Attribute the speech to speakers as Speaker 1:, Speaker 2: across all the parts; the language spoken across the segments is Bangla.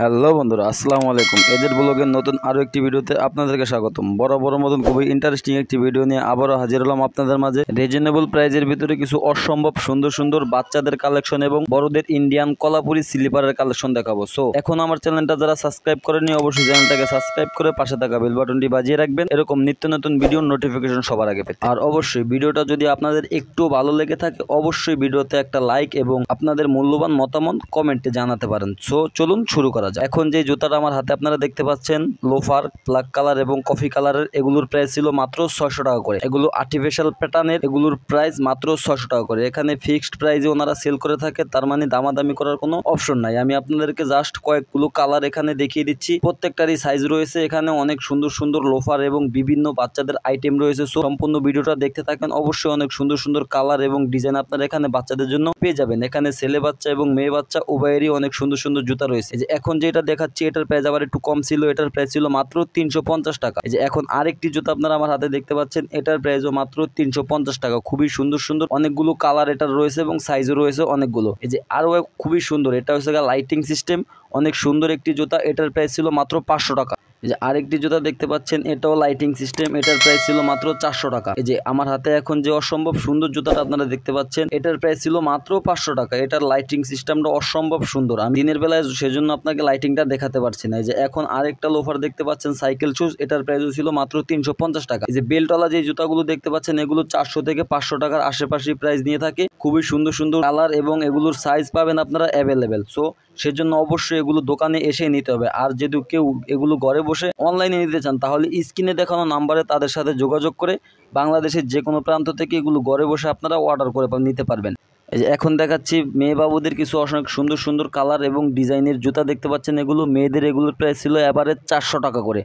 Speaker 1: হ্যালো বন্ধুরা, আসসালামু আলাইকুম। এজেড ব্লগের নতুন আরও একটি ভিডিওতে আপনাদেরকে স্বাগতম। বড় মতন খুবই ইন্টারেস্টিং একটি ভিডিও নিয়ে আবারও হাজির হলাম আপনাদের মাঝে। রিজনেবল প্রাইজের ভিতরে কিছু অসম্ভব সুন্দর সুন্দর বাচ্চাদের কালেকশন এবং বড়দের ইন্ডিয়ান কলাপুরি স্লিপারের কালেকশন দেখাবো। সো এখন আমার চ্যানেলটা যারা সাবস্ক্রাইব করেনি অবশ্যই চ্যানেলটাকে সাবস্ক্রাইব করে পাশে থাকা বেল বাটনটি বাজিয়ে রাখবেন, এরকম নিত্য নতুন ভিডিওর নোটিফিকেশন সবার আগে পেতে। আর অবশ্যই ভিডিওটা যদি আপনাদের একটু ভালো লেগে থাকে অবশ্যই ভিডিওতে একটা লাইক এবং আপনাদের মূল্যবান মতামত কমেন্টে জানাতে পারেন। সো চলুন শুরু করা। এখন যে জুতাটা আমার হাতে আপনারা দেখতে পাচ্ছেন লোফার ব্ল্যাক কালার এবং কফি কালারের, এগুলোর প্রাইস ছিল মাত্র 600 টাকা করে। এগুলো আর্টিফিশিয়াল প্যাটার্নের, এগুলোর প্রাইস মাত্র 600 টাকা করে। এখানে ফিক্সড প্রাইসে ওনারা সেল করে থাকে, তার মানে দামাদামি করার কোনো অপশন নাই। আমি আপনাদেরকে জাস্ট কয়েকগুলো কালার এখানে দেখিয়ে দিচ্ছি, প্রত্যেকটারই সাইজ রয়েছে। এখানে অনেক সুন্দর সুন্দর লোফার এবং বিভিন্ন বাচ্চাদের আইটেম রয়েছে। সো সম্পূর্ণ ভিডিওটা দেখতে থাকেন। অবশ্যই অনেক সুন্দর সুন্দর কালার এবং ডিজাইন আপনারা এখানে বাচ্চাদের জন্য পেয়ে যাবেন। এখানে ছেলে বাচ্চা এবং মেয়ে বাচ্চা উভয়েরই অনেক সুন্দর সুন্দর জুতা রয়েছে। যে এখন যেটা দেখাচ্ছি এটার প্রাইস আবার একটু কম ছিল, এটার প্রাইস ছিল মাত্র 350 টাকা। এই যে এখন আরেকটি জুতা আপনারা আমার হাতে দেখতে পাচ্ছেন, এটার প্রাইসও মাত্র 350 টাকা। খুবই সুন্দর সুন্দর অনেকগুলো কালার এটার রয়েছে এবং সাইজও রয়েছে অনেকগুলো। এই যে আরও খুবই সুন্দর, এটা হচ্ছে লাইটিং সিস্টেম, অনেক সুন্দর একটি জুতা। এটার প্রাইস ছিল মাত্র 500 টাকা। এই যে আরেকটি জুতা দেখতে পাচ্ছেন, এটাও লাইটিং সিস্টেম, এটার প্রাইস ছিল মাত্র 400 টাকা। এই যে আমার হাতে এখন যে অসম্ভব সুন্দর জুতাটা আপনারা দেখতে পাচ্ছেন, এটার প্রাইস ছিল মাত্র 500 টাকা। এটার লাইটিং সিস্টেমটা অসম্ভব সুন্দর। আমি দিনের বেলায় সেজন্য আপনাকে লাইটিংটা দেখাতে পারছি না। এই যে এখন আরেকটা লোফার দেখতে পাচ্ছেন সাইকেল শুজ, এটার প্রাইসও ছিল মাত্র 350 টাকা। এই যে বেল্টওয়ালা যে জুতাগুলো দেখতে পাচ্ছেন, এগুলো 400 থেকে 500 টাকার আশেপাশে প্রাইস নিয়ে থাকে। খুবই সুন্দর সুন্দর কালার এবং এগুলোর সাইজ পাবেন আপনারা অ্যাভেলেবেল। সো সেজন্য অবশ্যই এগুলো দোকানে এসে নিতে হবে। আর যদি কেউ এগুলো ঘরে বসে অনলাইনে নিতে চান তাহলে স্ক্রিনে দেখানো নাম্বারে তাদের সাথে যোগাযোগ করে বাংলাদেশের যে কোনো প্রান্ত থেকে এগুলো ঘরে বসে আপনারা অর্ডার করে নিতে পারবেন। এই যে এখন দেখাচ্ছি মেয়ে বাবুদের কিছু অনেক সুন্দর সুন্দর কালার এবং ডিজাইনের জুতা দেখতে পাচ্ছেন। এগুলো মেয়েদের, এগুলোর প্রাইস ছিল এভারেজ 400 টাকা করে।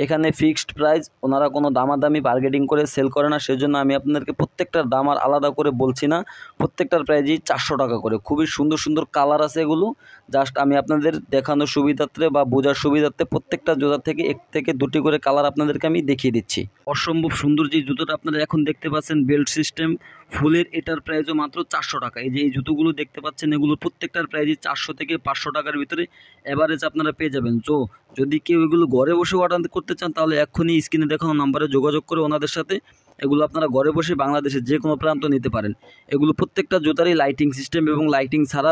Speaker 1: এখানে ফিক্সড প্রাইস, ওনারা কোনো দামাদামি বার্গেটিং করে সেল করে না, সেজন্য আমি আপনাদেরকে প্রত্যেকটার দাম আর আলাদা করে বলছি না, প্রত্যেকটার প্রাইসই 400 টাকা করে। খুবই সুন্দর সুন্দর কালার আছে এগুলো। জাস্ট আমি আপনাদের দেখানোর সুবিধার্থে বা বোঝার সুবিধার্থে প্রত্যেকটা জুতা থেকে এক থেকে দুটি করে কালার আপনাদেরকে আমি দেখিয়ে দিচ্ছি। অসম্ভব সুন্দর যে জুতোটা আপনারা এখন দেখতে পাচ্ছেন বেল্ট সিস্টেম ফুলের, এটার প্রাইসও মাত্র 400 টাকা। এই যে এই জুতোগুলো দেখতে পাচ্ছেন, এগুলো প্রত্যেকটার প্রাইসই 400 থেকে 500 টাকার ভিতরে অ্যাভারেজ আপনারা পেয়ে যাবেন। তো যদি কেউ এগুলো ঘরে বসে অর্ডার করতে চান তাহলে এক্ষুনি স্ক্রিনে দেখানো নাম্বারে যোগাযোগ করে ওনাদের সাথে এগুলো আপনারা ঘরে বসে বাংলাদেশের যে কোনো প্রান্ত নিতে পারেন। এগুলো প্রত্যেকটা জুতারই লাইটিং সিস্টেম এবং লাইটিং ছাড়া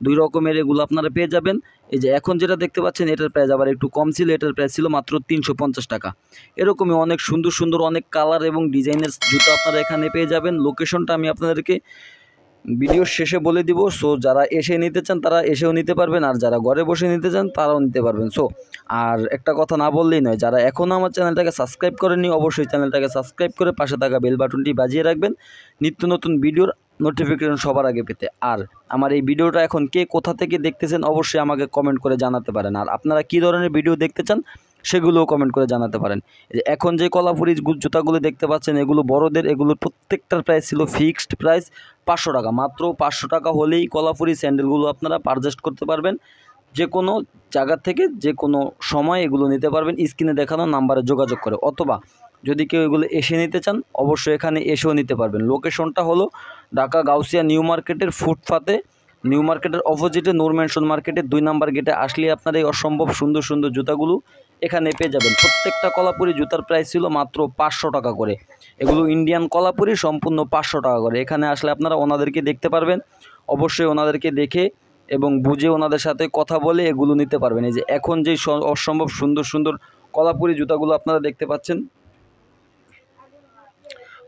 Speaker 1: দুই রকমের এগুলো আপনারা পেয়ে যাবেন। এই যে এখন যেটা দেখতে পাচ্ছেন এটার প্রাইস আবার একটু কম ছিল, এটার প্রাইস ছিল মাত্র 350 টাকা। এরকমই অনেক সুন্দর সুন্দর অনেক কালার এবং ডিজাইনের জুতো আপনারা এখানে পেয়ে যাবেন। লোকেশনটা আমি আপনাদেরকে ভিডিওর শেষে বলে দিব। সো যারা এসে নিতে চান তারা এসেও নিতে পারবেন, আর যারা ঘরে বসে নিতে চান তারাও নিতে পারবেন। সো আর একটা কথা না বললেই নয়, যারা এখনও আমার চ্যানেলটাকে সাবস্ক্রাইব করেননি অবশ্যই চ্যানেলটাকে সাবস্ক্রাইব করে পাশে থাকা বেল বাটনটি বাজিয়ে রাখবেন নিত্য নতুন ভিডিওর নোটিফিকেশন সবার আগে পেতে। আর আমার এই ভিডিওটা এখন কে কোথা থেকে দেখতেছেন অবশ্যই আমাকে কমেন্ট করে জানাতে পারেন। আর আপনারা কী ধরনের ভিডিও দেখতে চান সেগুলোও কমেন্ট করে জানাতে পারেন। এখন যে কলাপুরি জুতাগুলো দেখতে পাচ্ছেন এগুলো বড়দের, এগুলোর প্রত্যেকটার প্রাইস ছিল ফিক্সড প্রাইস 500 টাকা। মাত্র 500 টাকা হলেই কলাপুরি স্যান্ডেলগুলো আপনারা পারচেস করতে পারবেন। যে কোনো জায়গা থেকে যে কোনো সময় এগুলো নিতে পারবেন স্ক্রিনে দেখানো নাম্বারে যোগাযোগ করে, অথবা যদি কেউ এগুলো এসে নিতে চান অবশ্যই এখানে এসেও নিতে পারবেন। লোকেশনটা হলো ঢাকা গাউসিয়া নিউ মার্কেটের ফুটপাতে, নিউ মার্কেটের অপোজিটে নূর ম্যানশন মার্কেটের 2 নম্বর গেটে আসলে আপনার এই অসম্ভব সুন্দর সুন্দর জুতাগুলো এখানে পেয়ে যাবেন। প্রত্যেকটা কলাপুরি জুতার প্রাইস ছিল মাত্র 500 টাকা করে। এগুলো ইন্ডিয়ান কলাপুরি সম্পূর্ণ 500 টাকা করে। এখানে আসলে আপনারা ওনাদেরকে দেখতে পারবেন, অবশ্যই ওনাদেরকে দেখে এবং বুঝে ওনাদের সাথে কথা বলে এগুলো নিতে পারবেন। এই যে এখন যে অসম্ভব সুন্দর সুন্দর কলাপুরি জুতাগুলো আপনারা দেখতে পাচ্ছেন,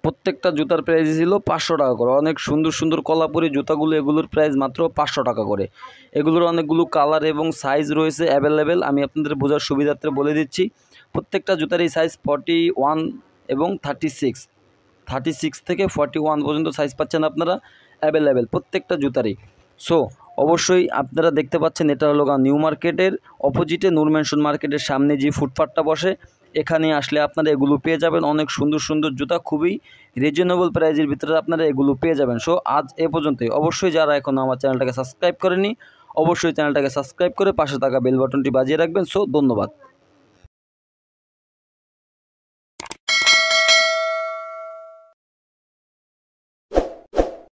Speaker 1: প্রত্যেকটা জুতার প্রাইস ছিল 500 টাকা করে। অনেক সুন্দর সুন্দর কলাপুরি জুতাগুলো, এগুলোর প্রাইস মাত্র 500 টাকা করে। এগুলোর অনেকগুলো কালার এবং সাইজ রয়েছে অ্যাভেলেবেল, আমি আপনাদের বোঝার সুবিধার্থে বলে দিচ্ছি। প্রত্যেকটা জুতারই সাইজ 41 এবং 36 থেকে 41 পর্যন্ত সাইজ পাচ্ছেন আপনারা অ্যাভেলেবেল প্রত্যেকটা জুতারই। সো অবশ্যই আপনারা দেখতে পাচ্ছেন এটা হলো নিউ মার্কেটের অপোজিটে নূর ম্যানশন মার্কেটের সামনে যে ফুটপাথটা বসে, এখানে আসলে আপনারা এগুলো পেয়ে যাবেন। অনেক সুন্দর সুন্দর জুতা খুবই রিজনেবল প্রাইজের ভিতরে আপনারা এগুলো পেয়ে যাবেন। সো আজ এ পর্যন্তই। অবশ্যই যারা এখনও আমার চ্যানেলটাকে সাবস্ক্রাইব করেনি অবশ্যই চ্যানেলটাকে সাবস্ক্রাইব করে পাশে থাকা বেল বাটনটি বাজিয়ে রাখবেন। সো ধন্যবাদ।